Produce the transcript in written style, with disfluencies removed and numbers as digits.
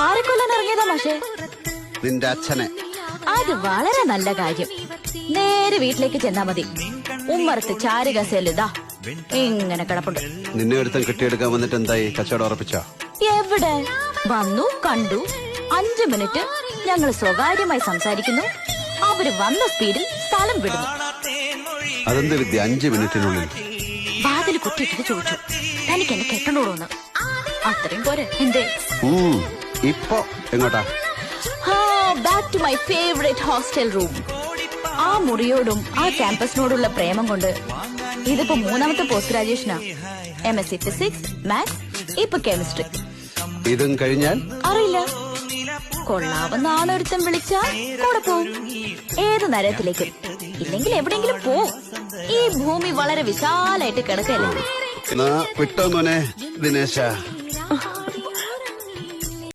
ആരെ കൊല്ലാൻ ഇറങ്ങിയതാ മാഷേ? നിന്റെ അച്ഛനെ. അത് വളരെ നല്ല കാര്യം. നേരെ വീട്ടിലേക്ക് ചെന്നാ മതി. ഉമ്മറത്ത് ചാരുകസേലിതാ ഇങ്ങനെ കിടപ്പുണ്ട്. നിന്നെ ഒരുത്തം കെട്ടിയെടുക്കാൻ വന്നിട്ട് എന്തായി? കച്ചവടം ഉറപ്പിച്ചോ? എവിടെ? വന്നു, കണ്ടു, 5 മിനിറ്റ് ഞങ്ങൾ സ്വകാര്യമായി സംസാരിക്കുന്നു. അവര് വന്ന സ്പീഡിൽ സ്ഥലം വിടുന്നു. അതെന്ത് വിദ്യ? 5 മിനിറ്റിനുള്ളിൽ വാതിൽ കുത്തിയിട്ടിട്ട് ചോദിച്ചു, തനിക്ക് എന്നെ കെട്ടണോടോന്ന്. അത്രയും പോരെ? എന്തേ? ഇപ്പൊ എങ്ങോട്ടാ? Back to my favourite hostel room. ആ മുറിയോടും ആ ക്യാമ്പസിനോടുള്ള പ്രേമം കൊണ്ട് ഇതിപ്പോ 3ാമത്തെ പോസ്റ്റ് ഗ്രാജുവേഷനാ. MSc ഫിസിക്സ്, മാത്സ്, ഇപ്പൊ കെമിസ്ട്രി. ഇതും കഴിഞ്ഞാൽ അറിയില്ല. കൊള്ളാവുന്ന ആളൊരുത്തം വിളിച്ചാ കൂടെ പോവും. ഏത് നരകത്തിലേക്കും. ഇല്ലെങ്കിൽ എവിടെയെങ്കിലും പോവും. ഈ ഭൂമി വളരെ വിശാലായിട്ട് കിടക്കല്ലേ. വിട്ടോ മോനെ ദിനേശ.